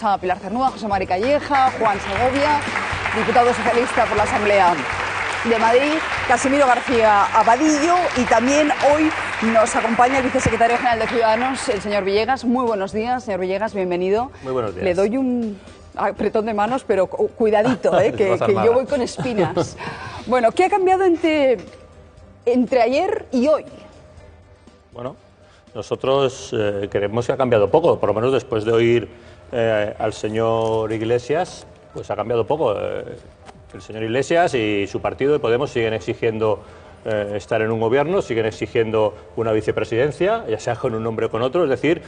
A Pilar Cernuda, José Mari Calleja, Juan Segovia, diputado socialista por la Asamblea de Madrid, Casimiro García Abadillo, y también hoy nos acompaña el vicesecretario general de Ciudadanos, el señor Villegas. Muy buenos días, señor Villegas, bienvenido. Muy buenos días. Le doy un apretón de manos, pero cuidadito, que yo voy con espinas. Bueno, ¿qué ha cambiado entre ayer y hoy? Bueno, nosotros creemos que ha cambiado poco, por lo menos después de oír al señor Iglesias, pues ha cambiado poco. El señor Iglesias y su partido de Podemos siguen exigiendo estar en un gobierno, siguen exigiendo una vicepresidencia, ya sea con un nombre o con otro. Es decir,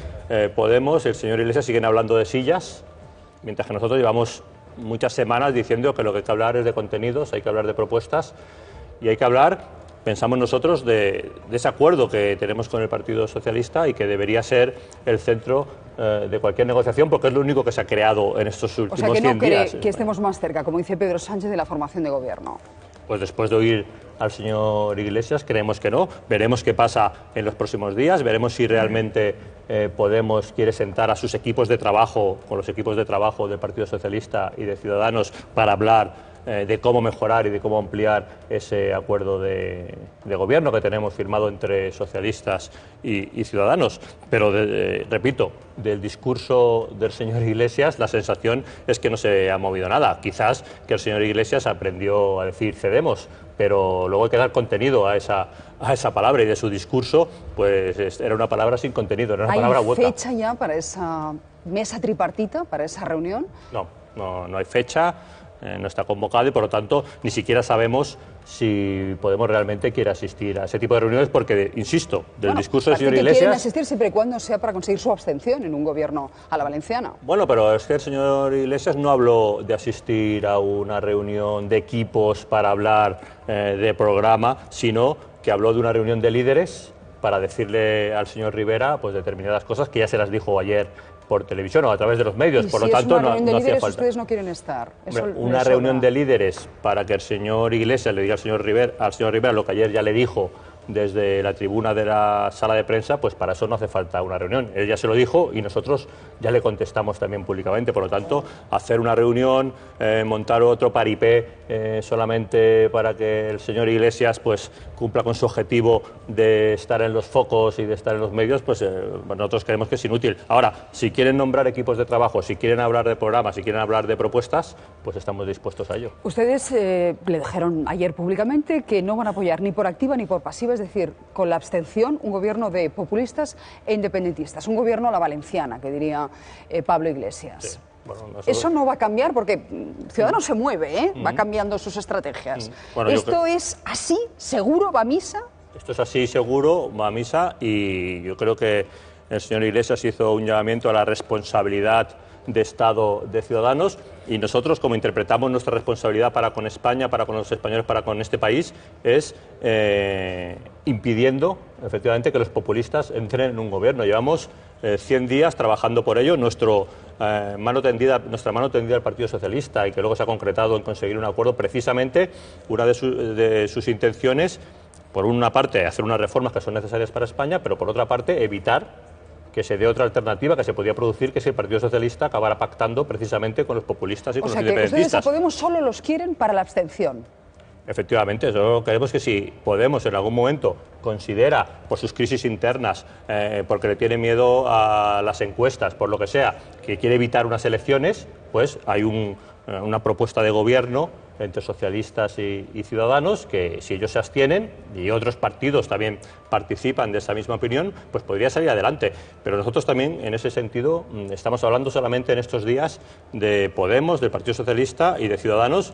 Podemos, el señor Iglesias siguen hablando de sillas, mientras que nosotros llevamos muchas semanas diciendo que lo que hay que hablar es de contenidos, hay que hablar de propuestas y hay que hablar, pensamos nosotros, de ese acuerdo que tenemos con el Partido Socialista y que debería ser el centro de cualquier negociación, porque es lo único que se ha creado en estos últimos 100 días. O sea, que no cree que estemos más cerca, como dice Pedro Sánchez, de la formación de gobierno. Pues después de oír al señor Iglesias, creemos que no. Veremos qué pasa en los próximos días, veremos si realmente Podemos quiere sentar a sus equipos de trabajo, con los equipos de trabajo del Partido Socialista y de Ciudadanos, para hablar de cómo mejorar y de cómo ampliar ese acuerdo de gobierno que tenemos firmado entre socialistas y ciudadanos. Pero, repito, del discurso del señor Iglesias la sensación es que no se ha movido nada. Quizás que el señor Iglesias aprendió a decir cedemos, pero luego hay que dar contenido a esa palabra, y de su discurso pues era una palabra sin contenido, era una palabra hueca. ¿Hay fecha ya para esa mesa tripartita, para esa reunión? No hay fecha. No está convocado y, por lo tanto, ni siquiera sabemos si Podemos realmente quiere asistir a ese tipo de reuniones, porque, insisto, del discurso del señor Iglesias... quieren asistir siempre y cuando sea para conseguir su abstención en un gobierno a la valenciana. Bueno, pero es que el señor Iglesias no habló de asistir a una reunión de equipos para hablar de programa, sino que habló de una reunión de líderes para decirle al señor Rivera pues determinadas cosas que ya se las dijo ayer por televisión o a través de los medios, por lo tanto no hacía falta. ¿Ustedes no quieren estar? Una reunión de líderes para que el señor Iglesias le diga al señor Rivera lo que ayer ya le dijo desde la tribuna de la sala de prensa, pues para eso no hace falta una reunión. Él ya se lo dijo y nosotros ya le contestamos también públicamente. Por lo tanto, hacer una reunión, montar otro paripé solamente para que el señor Iglesias pues cumpla con su objetivo de estar en los focos y de estar en los medios, pues nosotros creemos que es inútil. Ahora, si quieren nombrar equipos de trabajo, si quieren hablar de programas, si quieren hablar de propuestas, pues estamos dispuestos a ello. Ustedes le dijeron ayer públicamente que no van a apoyar ni por activa ni por pasiva, es decir, con la abstención, un gobierno de populistas e independentistas, un gobierno a la valenciana, que diría Pablo Iglesias. Sí. Bueno, eso no va a cambiar porque Ciudadanos se mueve, va cambiando sus estrategias. Bueno, ¿esto es así, seguro, va a misa? Esto es así, seguro, va a misa, y yo creo que el señor Iglesias hizo un llamamiento a la responsabilidad de Estado de Ciudadanos, y nosotros, como interpretamos nuestra responsabilidad para con España, para con los españoles, para con este país, es impidiendo efectivamente que los populistas entren en un gobierno. Llevamos 100 días trabajando por ello. Nuestra mano tendida al Partido Socialista, y que luego se ha concretado en conseguir un acuerdo, precisamente una de sus intenciones, por una parte, hacer unas reformas que son necesarias para España, pero por otra parte, evitar que se dé otra alternativa que se podía producir, que si el Partido Socialista acabara pactando precisamente con los populistas y con los independentistas. O sea, que ustedes a Podemos solo los quieren para la abstención. Efectivamente, solo creemos que si Podemos en algún momento considera, por sus crisis internas, porque le tiene miedo a las encuestas, por lo que sea, que quiere evitar unas elecciones, pues hay una propuesta de gobierno entre socialistas y ciudadanos, que si ellos se abstienen y otros partidos también participan de esa misma opinión, pues podría salir adelante. Pero nosotros también, en ese sentido, estamos hablando solamente en estos días de Podemos, del Partido Socialista y de Ciudadanos,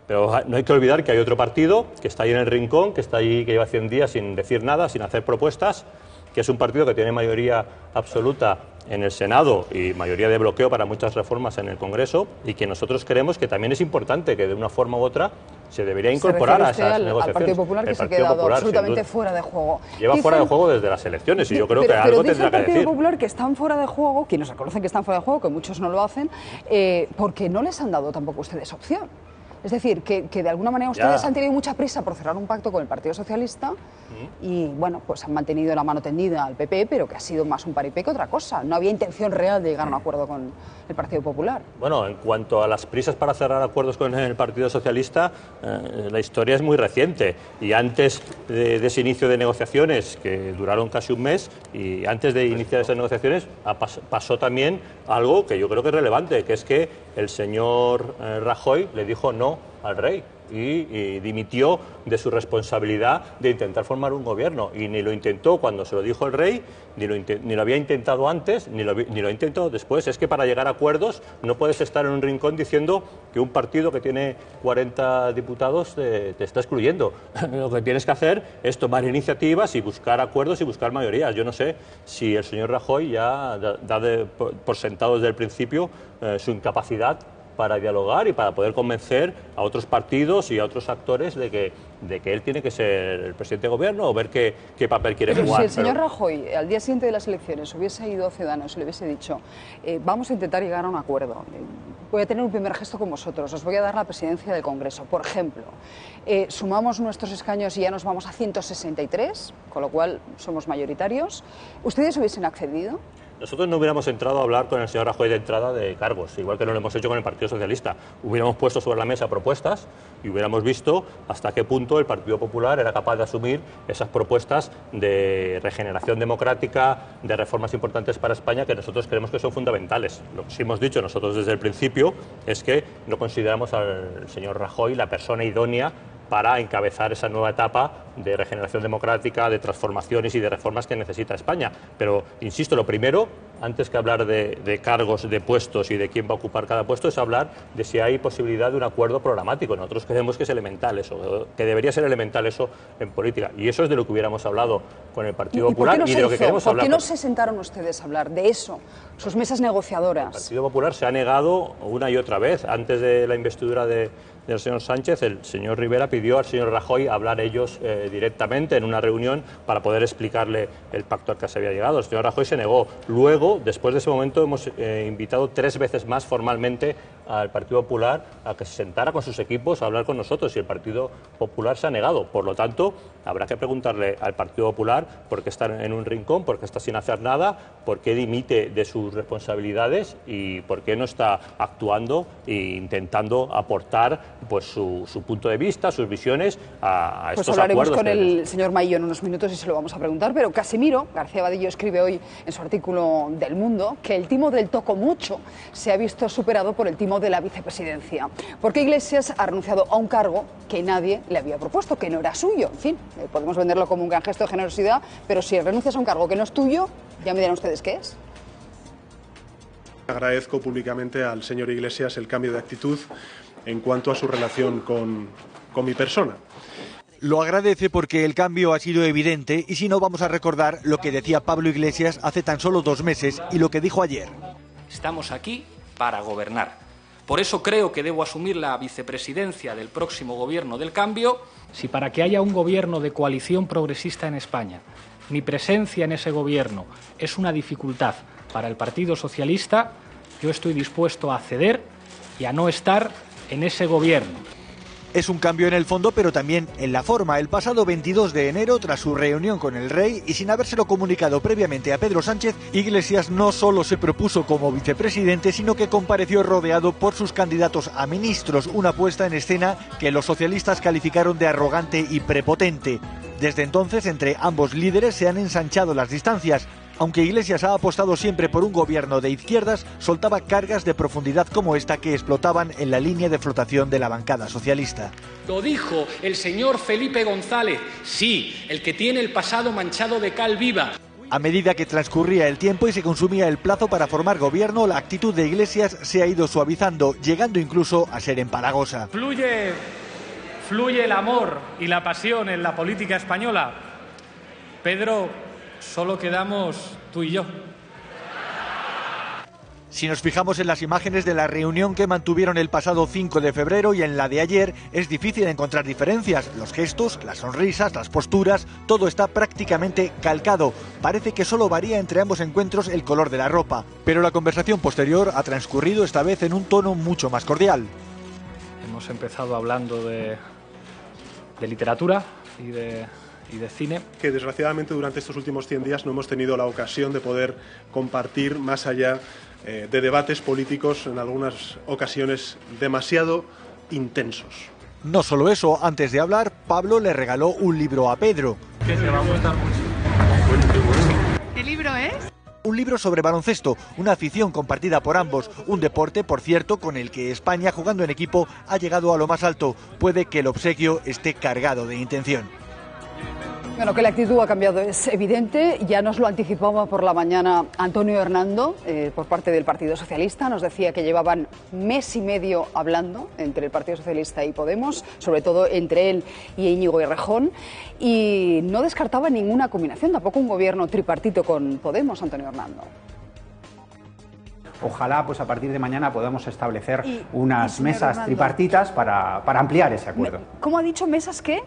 pero no hay que olvidar que hay otro partido que está ahí en el rincón, que está ahí, que lleva 100 días sin decir nada, sin hacer propuestas, que es un partido que tiene mayoría absoluta en el Senado y mayoría de bloqueo para muchas reformas en el Congreso, y que nosotros creemos que también es importante que de una forma u otra se debería incorporar a esas negociaciones. Al Partido Popular, que se ha quedado absolutamente fuera de juego. Lleva fuera de juego desde las elecciones, y yo creo que algo tendrá que decir. El Partido Popular que están fuera de juego, quienes reconocen que están fuera de juego, que muchos no lo hacen, porque no les han dado tampoco ustedes opción. Es decir, que de alguna manera ustedes han tenido mucha prisa por cerrar un pacto con el Partido Socialista y, bueno, pues han mantenido la mano tendida al PP, pero que ha sido más un paripé que otra cosa. No había intención real de llegar a un acuerdo con el Partido Popular. Bueno, en cuanto a las prisas para cerrar acuerdos con el Partido Socialista, la historia es muy reciente. Y antes de ese inicio de negociaciones, que duraron casi un mes, y antes de iniciar esas negociaciones pasó también algo que yo creo que es relevante, que es que el señor Rajoy le dijo no al rey y dimitió de su responsabilidad de intentar formar un gobierno. Y ni lo intentó cuando se lo dijo el rey, ni lo había intentado antes, ni lo ha intentado después. Es que para llegar a acuerdos no puedes estar en un rincón diciendo que un partido que tiene 40 diputados te está excluyendo. Lo que tienes que hacer es tomar iniciativas y buscar acuerdos y buscar mayorías. Yo no sé si el señor Rajoy ya da por sentado desde el principio su incapacidad para dialogar y para poder convencer a otros partidos y a otros actores de que él tiene que ser el presidente de gobierno o ver qué papel quiere jugar. Si el señor Rajoy al día siguiente de las elecciones hubiese ido a Ciudadanos y le hubiese dicho vamos a intentar llegar a un acuerdo, voy a tener un primer gesto con vosotros, os voy a dar la presidencia del Congreso, por ejemplo, sumamos nuestros escaños y ya nos vamos a 163, con lo cual somos mayoritarios, ¿ustedes hubiesen accedido? Nosotros no hubiéramos entrado a hablar con el señor Rajoy de entrada de cargos, igual que no lo hemos hecho con el Partido Socialista. Hubiéramos puesto sobre la mesa propuestas y hubiéramos visto hasta qué punto el Partido Popular era capaz de asumir esas propuestas de regeneración democrática, de reformas importantes para España, que nosotros creemos que son fundamentales. Lo que sí hemos dicho nosotros desde el principio es que no consideramos al señor Rajoy la persona idónea para encabezar esa nueva etapa de regeneración democrática, de transformaciones y de reformas que necesita España. Pero, insisto, lo primero, antes que hablar de cargos, de puestos y de quién va a ocupar cada puesto, es hablar de si hay posibilidad de un acuerdo programático. Nosotros creemos que es elemental eso, que debería ser elemental eso en política. Y eso es de lo que hubiéramos hablado con el Partido Popular y de lo que queremos hablar. ¿Por qué no se sentaron ustedes a hablar de eso, sus mesas negociadoras? El Partido Popular se ha negado una y otra vez. Antes de la investidura del señor Sánchez, el señor Rivera pidió al señor Rajoy hablar ellos directamente en una reunión para poder explicarle el pacto al que se había llegado. El señor Rajoy se negó. Luego, después de ese momento, hemos invitado 3 veces más formalmente al Partido Popular a que se sentara con sus equipos a hablar con nosotros y el Partido Popular se ha negado. Por lo tanto, habrá que preguntarle al Partido Popular por qué está en un rincón, por qué está sin hacer nada, por qué dimite de sus responsabilidades y por qué no está actuando e intentando aportar pues su punto de vista, sus visiones a estos acuerdos. Pues hablaremos con el señor Maillo en unos minutos y se lo vamos a preguntar, pero Casimiro García Badillo escribe hoy en su artículo del Mundo que el timo del toco mucho se ha visto superado por el timo de la vicepresidencia, porque Iglesias ha renunciado a un cargo que nadie le había propuesto, que no era suyo. En fin, podemos venderlo como un gran gesto de generosidad, pero si renuncias a un cargo que no es tuyo, ya me dirán ustedes qué es. Agradezco públicamente al señor Iglesias el cambio de actitud en cuanto a su relación con mi persona. Lo agradece porque el cambio ha sido evidente y si no vamos a recordar lo que decía Pablo Iglesias hace tan solo 2 meses y lo que dijo ayer. Estamos aquí para gobernar. Por eso creo que debo asumir la vicepresidencia del próximo gobierno del cambio. Si para que haya un gobierno de coalición progresista en España, mi presencia en ese gobierno es una dificultad para el Partido Socialista, yo estoy dispuesto a ceder y a no estar en ese gobierno. Es un cambio en el fondo, pero también en la forma. El pasado 22 de enero, tras su reunión con el rey y sin habérselo comunicado previamente a Pedro Sánchez, Iglesias no solo se propuso como vicepresidente, sino que compareció rodeado por sus candidatos a ministros, una puesta en escena que los socialistas calificaron de arrogante y prepotente. Desde entonces, entre ambos líderes se han ensanchado las distancias. Aunque Iglesias ha apostado siempre por un gobierno de izquierdas, soltaba cargas de profundidad como esta que explotaban en la línea de flotación de la bancada socialista. Lo dijo el señor Felipe González, sí, el que tiene el pasado manchado de cal viva. A medida que transcurría el tiempo y se consumía el plazo para formar gobierno, la actitud de Iglesias se ha ido suavizando, llegando incluso a ser empalagosa. Fluye el amor y la pasión en la política española. Pedro, solo quedamos tú y yo. Si nos fijamos en las imágenes de la reunión que mantuvieron el pasado 5 de febrero y en la de ayer, es difícil encontrar diferencias. Los gestos, las sonrisas, las posturas, todo está prácticamente calcado. Parece que solo varía entre ambos encuentros el color de la ropa. Pero la conversación posterior ha transcurrido esta vez en un tono mucho más cordial. Hemos empezado hablando de literatura y de cine. Que desgraciadamente durante estos últimos 100 días no hemos tenido la ocasión de poder compartir más allá de debates políticos en algunas ocasiones demasiado intensos. No solo eso, antes de hablar, Pablo le regaló un libro a Pedro. Que te va a gustar mucho. ¿Qué libro es? Un libro sobre baloncesto, una afición compartida por ambos, un deporte, por cierto, con el que España, jugando en equipo, ha llegado a lo más alto. Puede que el obsequio esté cargado de intención. Bueno, que la actitud ha cambiado es evidente. Ya nos lo anticipaba por la mañana Antonio Hernando, por parte del Partido Socialista. Nos decía que llevaban mes y medio hablando entre el Partido Socialista y Podemos, sobre todo entre él y Íñigo Errejón, y no descartaba ninguna combinación, tampoco un gobierno tripartito con Podemos, Antonio Hernando. Ojalá pues a partir de mañana podamos establecer unas mesas Hernando, tripartitas para ampliar ese acuerdo. ¿Cómo ha dicho? ¿Mesas qué?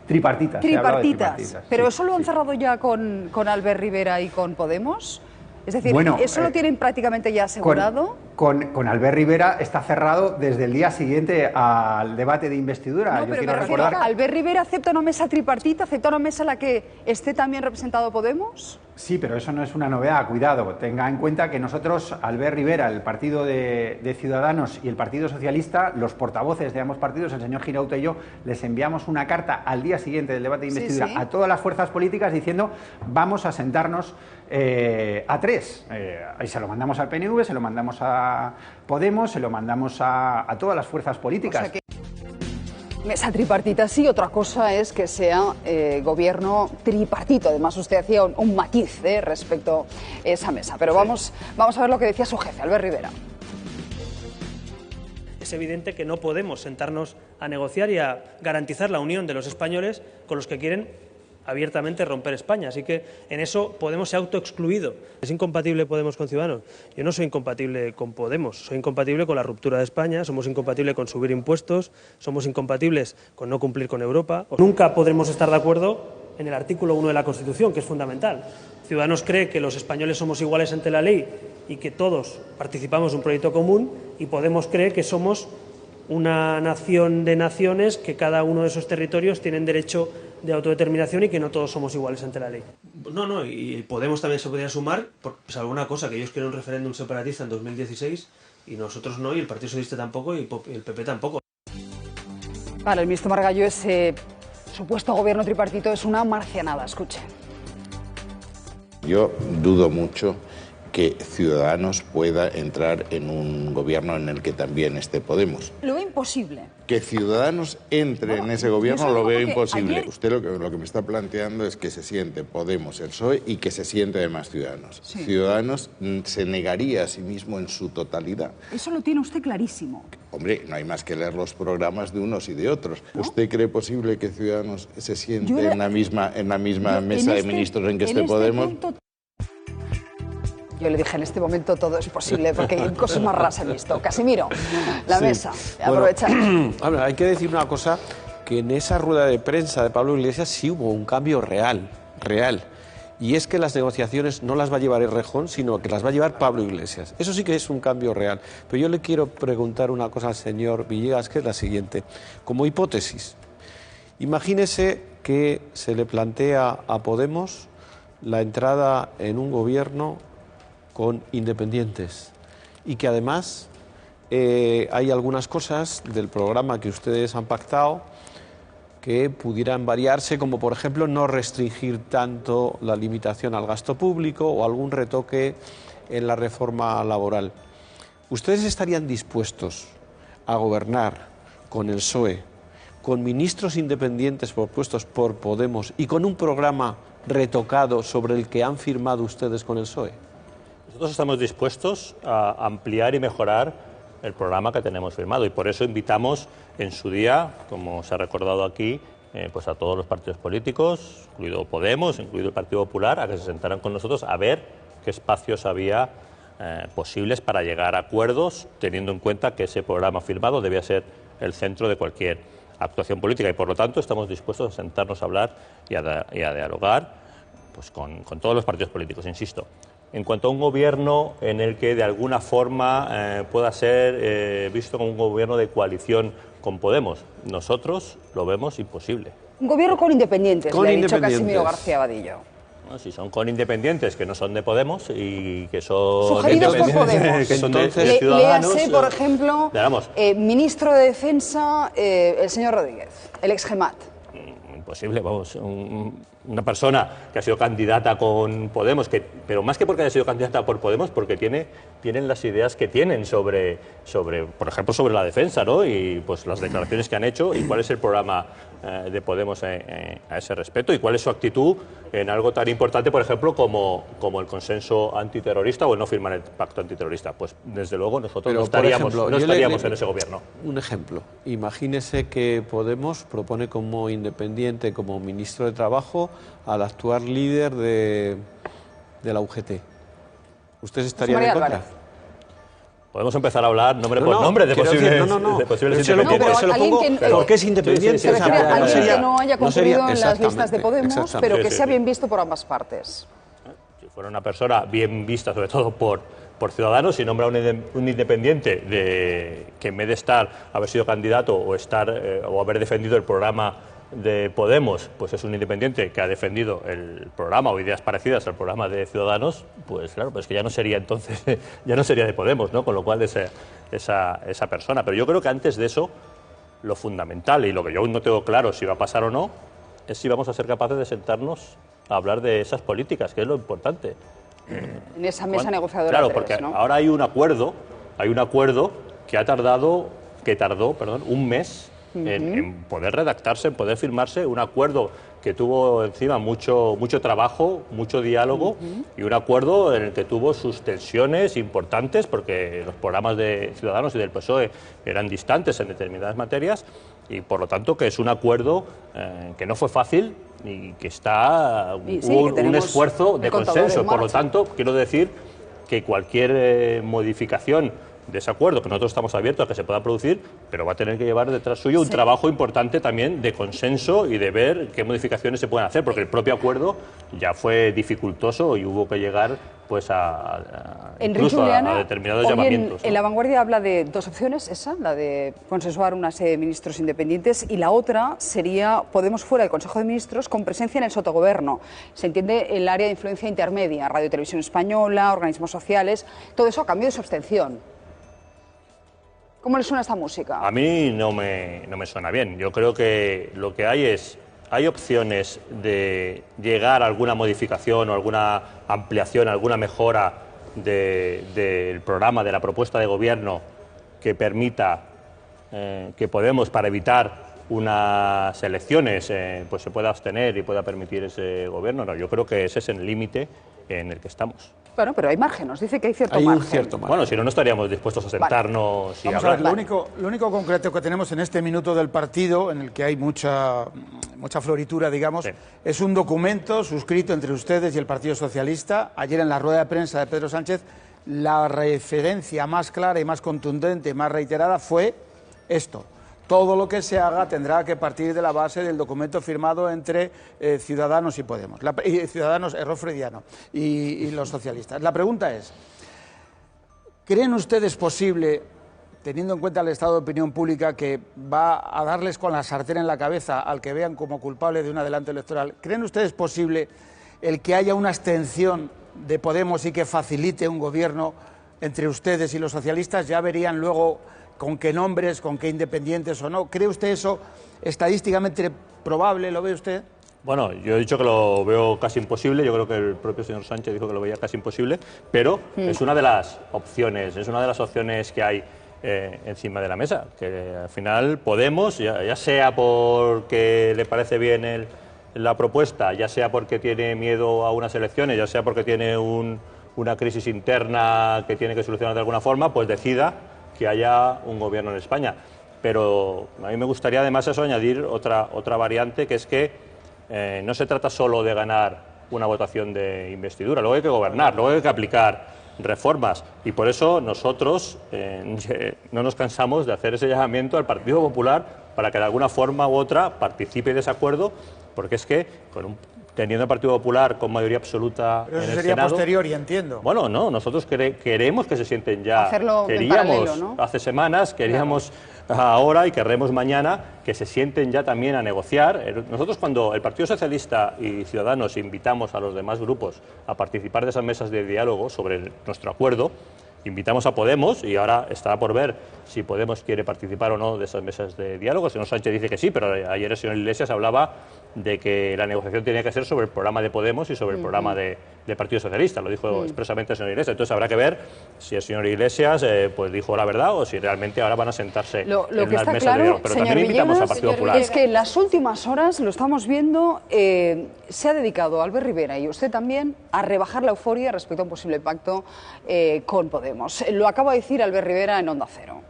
Tripartitas. Tripartitas. ¿Pero eso lo han cerrado ya con Albert Rivera y con Podemos? Es decir, bueno, ¿eso lo tienen prácticamente ya asegurado? Con Albert Rivera está cerrado desde el día siguiente al debate de investidura. No, pero me refiero, ¿Albert Rivera acepta una mesa tripartita? ¿Acepta una mesa en la que esté también representado Podemos? Sí, pero eso no es una novedad, cuidado. Tenga en cuenta que nosotros, Albert Rivera, el Partido de Ciudadanos y el Partido Socialista, los portavoces de ambos partidos, el señor Girauta y yo, les enviamos una carta al día siguiente del debate de investidura a todas las fuerzas políticas diciendo vamos a sentarnos a tres. Y se lo mandamos al PNV, se lo mandamos a Podemos, se lo mandamos a todas las fuerzas políticas. O sea que mesa tripartita sí, otra cosa es que sea gobierno tripartito. Además, usted hacía un matiz respecto a esa mesa. Pero vamos a ver lo que decía su jefe, Albert Rivera. Es evidente que no podemos sentarnos a negociar y a garantizar la unión de los españoles con los que quieren abiertamente romper España. Así que en eso Podemos se ha autoexcluido. ¿Es incompatible Podemos con Ciudadanos? Yo no soy incompatible con Podemos, soy incompatible con la ruptura de España, somos incompatibles con subir impuestos, somos incompatibles con no cumplir con Europa. Nunca podremos estar de acuerdo en el artículo 1 de la Constitución, que es fundamental. Ciudadanos cree que los españoles somos iguales ante la ley y que todos participamos de un proyecto común, y Podemos cree que somos una nación de naciones, que cada uno de esos territorios tienen derecho de autodeterminación y que no todos somos iguales ante la ley. No, y Podemos también se podría sumar por alguna cosa, que ellos quieren un referéndum separatista en 2016 y nosotros no, y el Partido Socialista tampoco, y el PP tampoco. Para el ministro Margallo, ese supuesto gobierno tripartito es una marcianada, escuche. Yo dudo mucho que Ciudadanos pueda entrar en un gobierno en el que también esté Podemos. Lo veo imposible. Que Ciudadanos entre en ese gobierno lo veo imposible. Ayer... Usted lo que me está planteando es que se siente Podemos, el PSOE, y que se siente además Ciudadanos. Sí. Ciudadanos se negaría a sí mismo en su totalidad. Eso lo tiene usted clarísimo. Hombre, no hay más que leer los programas de unos y de otros. ¿No? ¿Usted cree posible que Ciudadanos se siente en la misma mesa de ministros en que esté Podemos? Yo le dije, en este momento todo es posible, porque hay cosas más raras he visto. Casimiro, la mesa, aprovecha. Bueno, hay que decir una cosa, que en esa rueda de prensa de Pablo Iglesias sí hubo un cambio real. Y es que las negociaciones no las va a llevar Errejón, sino que las va a llevar Pablo Iglesias. Eso sí que es un cambio real. Pero yo le quiero preguntar una cosa al señor Villegas, que es la siguiente. Como hipótesis, imagínese que se le plantea a Podemos la entrada en un gobierno con independientes y que además hay algunas cosas del programa que ustedes han pactado que pudieran variarse, como por ejemplo no restringir tanto la limitación al gasto público o algún retoque en la reforma laboral. ¿Ustedes estarían dispuestos a gobernar con el PSOE, con ministros independientes propuestos por Podemos y con un programa retocado sobre el que han firmado ustedes con el PSOE? Nosotros estamos dispuestos a ampliar y mejorar el programa que tenemos firmado, y por eso invitamos en su día, como se ha recordado aquí, pues a todos los partidos políticos, incluido Podemos, incluido el Partido Popular, a que se sentaran con nosotros a ver qué espacios había posibles para llegar a acuerdos, teniendo en cuenta que ese programa firmado debía ser el centro de cualquier actuación política, y por lo tanto estamos dispuestos a sentarnos a hablar y a dialogar pues con todos los partidos políticos, insisto. en cuanto a un gobierno en el que de alguna forma pueda ser visto como un gobierno de coalición con Podemos. Nosotros lo vemos imposible. Un gobierno con independientes, Con le ha dicho independientes. Casimiro García Abadillo. No, si son con independientes que no son de Podemos y que son Sugeridos por Podemos. que son de Ciudadanos. Léase, por ejemplo, Vamos, ministro de Defensa, el señor Rodríguez, el ex-GEMAT. imposible, vamos, una persona que ha sido candidata con Podemos, pero más que porque haya sido candidata por Podemos, porque tienen las ideas que tienen sobre, por ejemplo, sobre la defensa, ¿no? Y pues las declaraciones que han hecho y cuál es el programa de Podemos a ese respecto y cuál es su actitud en algo tan importante, por ejemplo, como el consenso antiterrorista o el no firmar el pacto antiterrorista. Pues desde luego nosotros no estaríamos en ese gobierno. Un ejemplo, imagínese que Podemos propone como independiente, como ministro de Trabajo, al actual líder de la UGT. ¿Ustedes estarían en contra? Podemos empezar a hablar nombre por nombre de posibles independientes. Se lo pongo porque es independiente. Se refiere a alguien que no haya concurrido en las listas de Podemos, pero que Sí, sea sí. bien visto por ambas partes. Si fuera una persona bien vista, sobre todo por Ciudadanos, si nombra un independiente que en vez de haber sido candidato o haber defendido el programa de Podemos, pues es un independiente que ha defendido el programa o ideas parecidas al programa de Ciudadanos, pues claro, pues que ya no sería entonces, ya no sería de Podemos, ¿no? Con lo cual esa persona. Pero yo creo que antes de eso, lo fundamental, y lo que yo aún no tengo claro si va a pasar o no, es si vamos a ser capaces de sentarnos a hablar de esas políticas, que es lo importante. En esa mesa negociadora. Claro, 3, porque ¿no? ahora hay un acuerdo que tardó un mes en poder redactarse, en poder firmarse, un acuerdo que tuvo encima mucho trabajo, mucho diálogo y un acuerdo en el que tuvo sus tensiones importantes porque los programas de Ciudadanos y del PSOE eran distantes en determinadas materias y por lo tanto que es un acuerdo que no fue fácil y que está un esfuerzo de consenso. Por lo tanto, quiero decir que cualquier modificación de ese acuerdo, que nosotros estamos abiertos a que se pueda producir, pero va a tener que llevar detrás suyo un trabajo importante también de consenso y de ver qué modificaciones se pueden hacer, porque el propio acuerdo ya fue dificultoso y hubo que llegar pues incluso Juliana, a determinados hoy llamamientos. En La Vanguardia habla de dos opciones, esa, la de consensuar una serie de ministros independientes, y la otra sería Podemos fuera del Consejo de Ministros con presencia en el sotogobierno. Se entiende el área de influencia intermedia, Radio y Televisión Española, organismos sociales, todo eso a cambio de su abstención. ¿Cómo le suena esta música? A mí no me suena bien. Yo creo que lo que hay opciones de llegar a alguna modificación o alguna ampliación, alguna mejora del programa, de la propuesta de gobierno que permita que Podemos, para evitar unas elecciones, pues se pueda abstener y pueda permitir ese gobierno. No, yo creo que ese es el límite en el que estamos. Bueno, pero hay margen, nos dice que hay cierto margen. Bueno, si no, no estaríamos dispuestos a sentarnos y Vamos hablar. a ver, lo único concreto que tenemos en este minuto del partido, en el que hay mucha floritura, digamos, es un documento suscrito entre ustedes y el Partido Socialista. Ayer en la rueda de prensa de Pedro Sánchez, la referencia más clara y más contundente, más reiterada, fue esto. Todo lo que se haga tendrá que partir de la base del documento firmado entre Ciudadanos y Podemos, Ciudadanos, error freudiano, y los socialistas. La pregunta es, ¿creen ustedes posible, teniendo en cuenta el estado de opinión pública que va a darles con la sartén en la cabeza al que vean como culpable de un adelanto electoral, ¿creen ustedes posible el que haya una abstención de Podemos y que facilite un gobierno entre ustedes y los socialistas? Ya verían luego con qué nombres, con qué independientes o no. ¿Cree usted eso estadísticamente probable? ¿Lo ve usted? Bueno, yo he dicho que lo veo casi imposible, yo creo que el propio señor Sánchez dijo que lo veía casi imposible, pero es una de las opciones que hay encima de la mesa, que al final Podemos, ya sea porque le parece bien la propuesta, ya sea porque tiene miedo a unas elecciones, ya sea porque tiene una crisis interna que tiene que solucionar de alguna forma, pues decida que haya un gobierno en España. Pero a mí me gustaría además eso añadir otra variante, que es que no se trata solo de ganar una votación de investidura, luego hay que gobernar, luego hay que aplicar reformas y por eso nosotros no nos cansamos de hacer ese llamamiento al Partido Popular para que de alguna forma u otra participe de ese acuerdo, porque es que teniendo el Partido Popular con mayoría absoluta Pero en eso el sería Senado. posterior, y entiendo. Bueno, no, nosotros queremos que se sienten ya. Hacerlo en Queríamos paralelo, ¿no? hace semanas, queríamos ahora y querremos mañana que se sienten ya también a negociar. Nosotros, cuando el Partido Socialista y Ciudadanos invitamos a los demás grupos a participar de esas mesas de diálogo sobre nuestro acuerdo, invitamos a Podemos, y ahora está por ver si Podemos quiere participar o no de esas mesas de diálogo. El señor Sánchez dice que sí, pero ayer el señor Iglesias hablaba de que la negociación tenía que ser sobre el programa de Podemos y sobre el programa del Partido Socialista. Lo dijo expresamente el señor Iglesias. Entonces habrá que ver si el señor Iglesias pues dijo la verdad o si realmente ahora van a sentarse en Lo que unas está mesas claro, de diálogo. Pero señor también invitamos Villegas, al Partido Popular. es que en las últimas horas, lo estamos viendo, se ha dedicado Albert Rivera y usted también a rebajar la euforia respecto a un posible pacto con Podemos. Lo acaba de decir Albert Rivera en Onda Cero.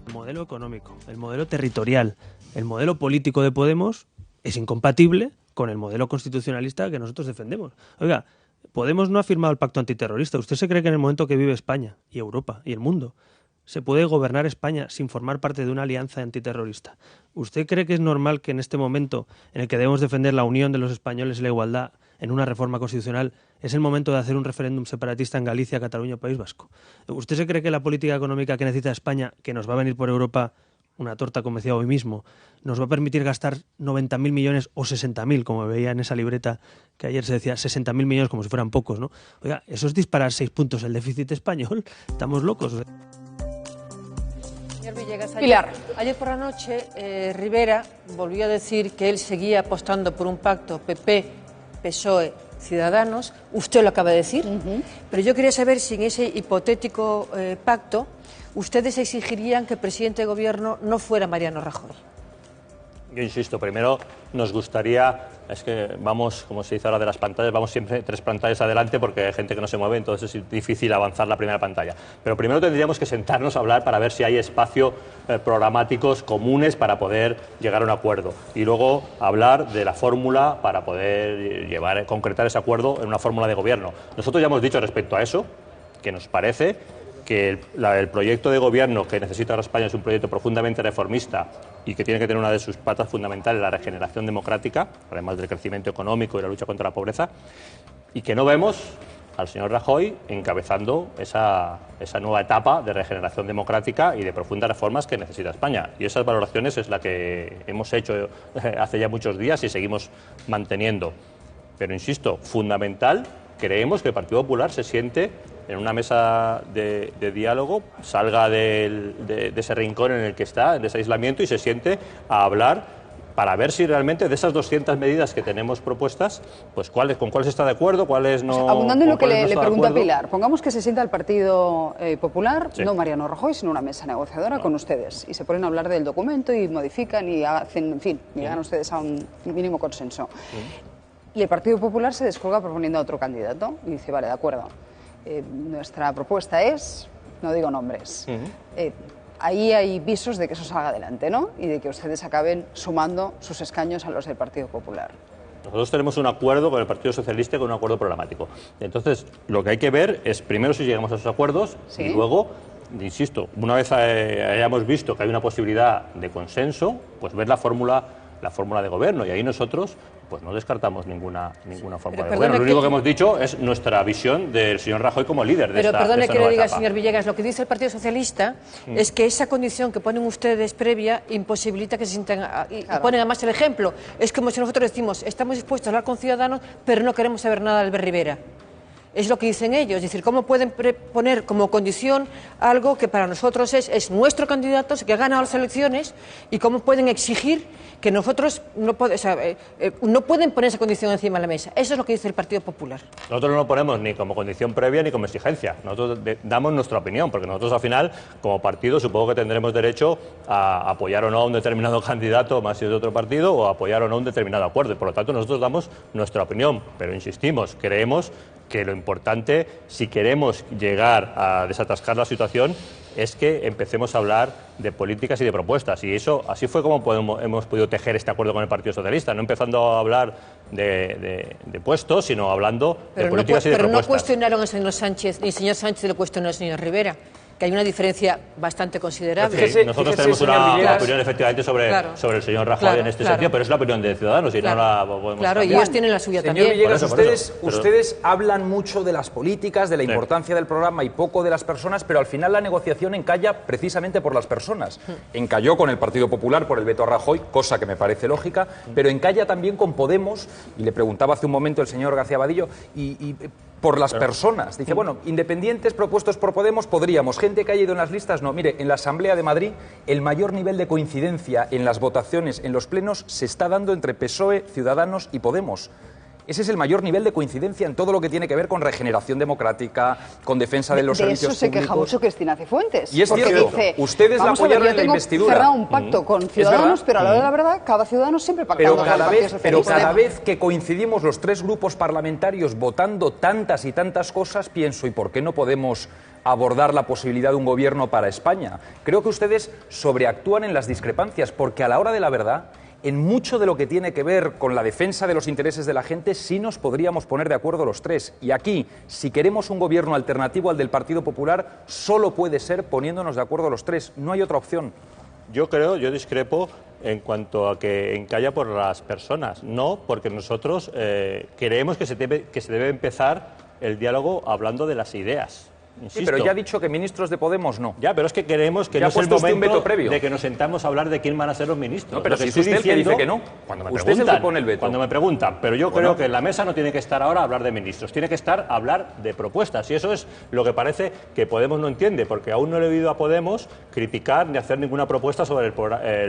El modelo económico, el modelo territorial, el modelo político de Podemos es incompatible con el modelo constitucionalista que nosotros defendemos. Oiga, Podemos no ha firmado el pacto antiterrorista. ¿Usted se cree que en el momento que vive España y Europa y el mundo se puede gobernar España sin formar parte de una alianza antiterrorista? ¿Usted cree que es normal que en este momento en el que debemos defender la unión de los españoles y la igualdad en una reforma constitucional es el momento de hacer un referéndum separatista en Galicia, Cataluña o País Vasco? ¿Usted se cree que la política económica que necesita España, que nos va a venir por Europa una torta, como decía hoy mismo, nos va a permitir gastar 90.000 millones o 60.000, como veía en esa libreta que ayer se decía 60.000 millones como si fueran pocos, ¿no? Oiga, eso es disparar 6 puntos el déficit español. Estamos locos. Señor Villegas, Pilar. Ayer por la noche Rivera volvió a decir que él seguía apostando por un pacto PP, PSOE, Ciudadanos. Usted lo acaba de decir, pero yo quería saber si en ese hipotético pacto ustedes exigirían que el presidente de gobierno no fuera Mariano Rajoy. Yo insisto, primero nos gustaría, es que vamos, como se dice ahora de las pantallas, vamos siempre 3 pantallas adelante porque hay gente que no se mueve, entonces es difícil avanzar la primera pantalla. Pero primero tendríamos que sentarnos a hablar para ver si hay espacio programáticos comunes para poder llegar a un acuerdo. Y luego hablar de la fórmula para poder concretar ese acuerdo en una fórmula de gobierno. Nosotros ya hemos dicho respecto a eso, que nos parece que el proyecto de gobierno que necesita ahora España es un proyecto profundamente reformista y que tiene que tener una de sus patas fundamentales, la regeneración democrática, además del crecimiento económico y la lucha contra la pobreza, y que no vemos al señor Rajoy encabezando esa nueva etapa de regeneración democrática y de profundas reformas que necesita España. Y esas valoraciones es la que hemos hecho hace ya muchos días y seguimos manteniendo. Pero insisto, fundamental, creemos que el Partido Popular se siente en una mesa de diálogo, salga de ese rincón en el que está, de ese aislamiento, y se siente a hablar para ver si realmente de esas 200 medidas que tenemos propuestas, pues con cuáles está de acuerdo, cuáles no. Abundando en lo que le está de pregunta acuerdo. Pilar, pongamos que se sienta el Partido Popular, Sí. no Mariano Rajoy, sino una mesa negociadora con ustedes, y se ponen a hablar del documento y modifican y hacen, en fin, llegan ustedes a un mínimo consenso. Y el Partido Popular se descolga proponiendo a otro candidato y dice, vale, de acuerdo. Nuestra propuesta es, no digo nombres, ahí hay visos de que eso salga adelante, ¿no? Y de que ustedes acaben sumando sus escaños a los del Partido Popular. Nosotros tenemos un acuerdo con el Partido Socialista y con un acuerdo programático. Entonces, lo que hay que ver es primero si llegamos a esos acuerdos y luego, insisto, una vez hayamos visto que hay una posibilidad de consenso, pues ver la fórmula de gobierno, y ahí nosotros pues no descartamos ninguna fórmula de gobierno. Lo único que hemos dicho es nuestra visión del señor Rajoy como líder de esta Perdone que le nueva diga, etapa. señor Villegas, lo que dice el Partido Socialista es que esa condición que ponen ustedes previa imposibilita que se sientan, y ponen además el ejemplo, es como si nosotros decimos, estamos dispuestos a hablar con Ciudadanos, pero no queremos saber nada de Albert Rivera. Es lo que dicen ellos, es decir, ¿cómo pueden poner como condición algo que para nosotros es nuestro candidato, que ha ganado las elecciones, y cómo pueden exigir que nosotros no pueden poner esa condición encima de la mesa? Eso es lo que dice el Partido Popular. Nosotros no lo ponemos ni como condición previa ni como exigencia. Nosotros damos nuestra opinión, porque nosotros al final, como partido, supongo que tendremos derecho a apoyar o no a un determinado candidato, más si es de otro partido, o a apoyar o no un determinado acuerdo. Y por lo tanto, nosotros damos nuestra opinión. Pero insistimos, creemos que lo importante, si queremos llegar a desatascar la situación, es que empecemos a hablar de políticas y de propuestas. Y eso, así fue como hemos podido tejer este acuerdo con el Partido Socialista, no empezando a hablar de puestos, sino hablando de políticas y de propuestas. Pero no cuestionaron al señor Sánchez, ni el señor Sánchez lo cuestionó al señor Rivera. que hay una diferencia bastante considerable. Nosotros tenemos una opinión efectivamente sobre el señor Rajoy en este sentido, pero es la opinión de Ciudadanos y no la podemos cambiar. Y ellos tienen la suya también. Señor Villegas, ustedes hablan mucho de las políticas, de la importancia del programa y poco de las personas, pero al final la negociación encalla precisamente por las personas. Encalló con el Partido Popular por el veto a Rajoy, cosa que me parece lógica, pero encalla también con Podemos, y le preguntaba hace un momento el señor García Abadillo, y por las personas. Dice, bueno, independientes propuestos por Podemos podríamos, gente que haya ido en las listas, no. Mire, en la Asamblea de Madrid el mayor nivel de coincidencia en las votaciones, en los plenos, se está dando entre PSOE, Ciudadanos y Podemos. Ese es el mayor nivel de coincidencia en todo lo que tiene que ver con regeneración democrática, con defensa de los servicios públicos. De eso se queja mucho Cristina Cifuentes. Y es cierto, dice, ustedes la apoyaron en la investidura. Cerrado un pacto con Ciudadanos, pero a la hora de la verdad, cada ciudadano siempre pactando con el Partido Socialista. Pero cada vez que coincidimos los tres grupos parlamentarios votando tantas y tantas cosas, pienso, ¿y por qué no podemos abordar la posibilidad de un gobierno para España? Creo que ustedes sobreactúan en las discrepancias, porque a la hora de la verdad, en mucho de lo que tiene que ver con la defensa de los intereses de la gente, sí nos podríamos poner de acuerdo los tres. Y aquí, si queremos un gobierno alternativo al del Partido Popular, solo puede ser poniéndonos de acuerdo los tres. No hay otra opción. Yo discrepo en cuanto a que encalla por las personas. No, porque nosotros creemos que se debe empezar el diálogo hablando de las ideas. Insisto. Sí, pero ya ha dicho que ministros de Podemos no. Ya, pero es que creemos que ya no es el momento previo de que nos sentamos a hablar de quién van a ser los ministros. No, pero si es usted el que dice que no. Cuando me usted es el que pone el veto. Cuando me preguntan, pero yo creo que en la mesa no tiene que estar ahora a hablar de ministros, tiene que estar a hablar de propuestas. Y eso es lo que parece que Podemos no entiende, porque aún no le he oído a Podemos criticar ni hacer ninguna propuesta sobre el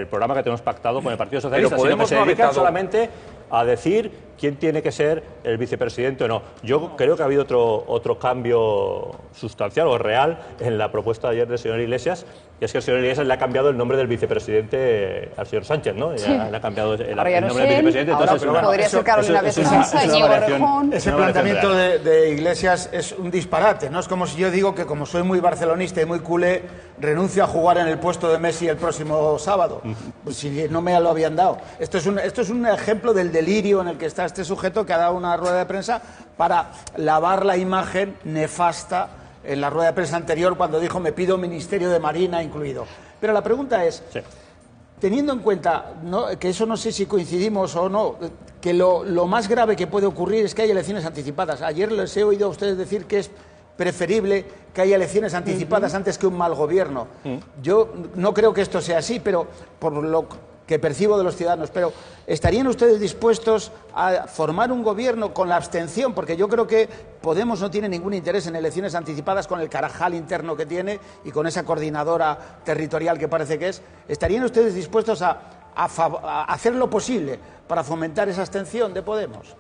programa que tenemos pactado con el Partido Socialista, sino que se dedican solamente a decir quién tiene que ser el vicepresidente o no. Yo creo que ha habido otro cambio sustancial o real en la propuesta de ayer del señor Iglesias, y es que el señor Iglesias le ha cambiado el nombre del vicepresidente al señor Sánchez, ¿no? Sí. Le ha cambiado el nombre del vicepresidente. Entonces, podría ser Carolina Becerra, Rejón. Ese planteamiento de Iglesias es un disparate, ¿no? Es como si yo digo que, como soy muy barcelonista y muy culé, renuncio a jugar en el puesto de Messi el próximo sábado. Pues si no me lo habían dado. Esto es un ejemplo del delirio en el que está este sujeto, que ha dado una rueda de prensa para lavar la imagen nefasta en la rueda de prensa anterior, cuando dijo me pido Ministerio de Marina incluido. Pero la pregunta es, teniendo en cuenta, ¿no?, que eso no sé si coincidimos o no, que lo más grave que puede ocurrir es que haya elecciones anticipadas. Ayer les he oído a ustedes decir que es preferible que haya elecciones anticipadas antes que un mal gobierno. Yo no creo que esto sea así, pero por lo que percibo de los ciudadanos, pero ¿estarían ustedes dispuestos a formar un gobierno con la abstención? Porque yo creo que Podemos no tiene ningún interés en elecciones anticipadas, con el carajal interno que tiene y con esa coordinadora territorial que parece que es. ¿Estarían ustedes dispuestos a hacer lo posible para fomentar esa abstención de Podemos?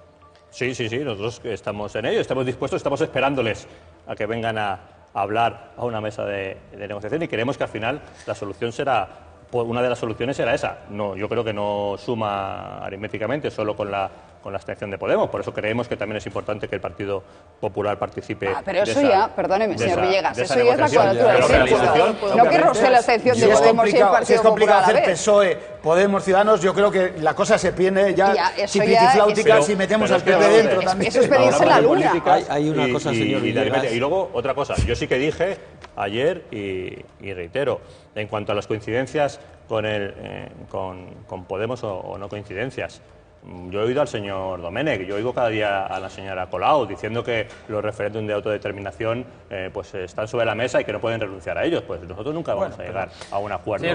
Sí, nosotros estamos en ello, estamos dispuestos, estamos esperándoles a que vengan a hablar a una mesa de negociación, y creemos que al final la solución será, una de las soluciones será esa. No, yo creo que no suma aritméticamente solo con la abstención de Podemos. Por eso creemos que también es importante que el Partido Popular participe. Pero eso perdóneme, señor Villegas, eso ya es la cuadratura del círculo. No que roce la abstención de Podemos y el Partido Popular. Si es complicado hacer PSOE, Podemos, Ciudadanos, yo creo que la cosa se pierde ya chipitifláutica si metemos al PP dentro también. Eso es pedirse la luna. Hay una cosa, señor Villegas. Y luego, otra cosa. Yo sí que dije ayer, y reitero, en cuanto a las coincidencias con Podemos o no coincidencias. Yo he oído al señor Domènech, yo oigo cada día a la señora Colau diciendo que los referéndums de autodeterminación pues están sobre la mesa y que no pueden renunciar a ellos. Pues nosotros nunca vamos a llegar a un acuerdo.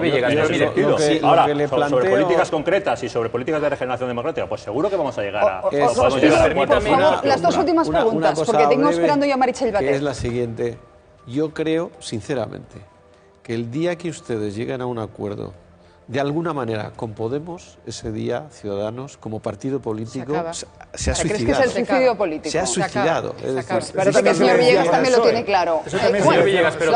Ahora, sobre políticas concretas y sobre políticas de regeneración democrática, pues seguro que vamos a llegar a... Por favor, las dos últimas preguntas, porque tengo esperando ya a Meritxell Batet. Que es la siguiente. Yo creo, sinceramente, que el día que ustedes lleguen a un acuerdo de alguna manera con Podemos, ese día Ciudadanos, como partido político, se ha suicidado. ¿Crees que es el suicidio político? Se ha suicidado. Parece que el señor Villegas también lo tiene claro. Señor Villegas, pero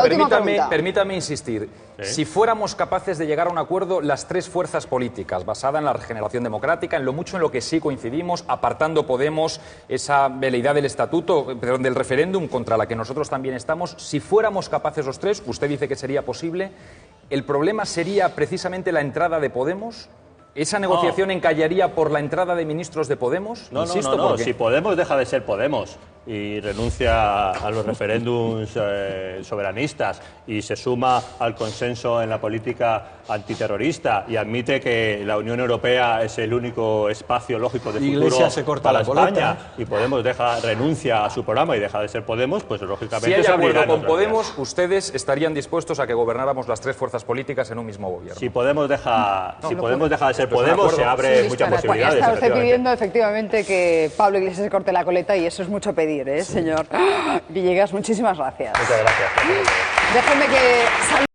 permítame insistir. Si fuéramos capaces de llegar a un acuerdo, las tres fuerzas políticas, basada en la regeneración democrática, en lo mucho en lo que sí coincidimos, apartando Podemos esa veleidad del estatuto, perdón, del referéndum, contra la que nosotros también estamos, si fuéramos capaces los tres, usted dice que sería posible, ¿el problema sería precisamente la entrada de Podemos? ¿Esa negociación encallaría por la entrada de ministros de Podemos? No, si Podemos deja de ser Podemos y renuncia a los referéndums soberanistas y se suma al consenso en la política antiterrorista y admite que la Unión Europea es el único espacio lógico de futuro Iglesias se corta para la coleta. España y Podemos renuncia a su programa y deja de ser Podemos, pues lógicamente Si hay se acuerdo abrirán con otras Podemos, ¿ustedes estarían dispuestos a que gobernáramos las tres fuerzas políticas en un mismo gobierno? Si Podemos deja de ser Pues un Podemos, se acuerdo. abre muchas posibilidades. Está usted efectivamente. pidiendo efectivamente que Pablo Iglesias se corte la coleta y eso es mucho pedir, señor Villegas. Muchísimas gracias. Muchas gracias. Déjenme que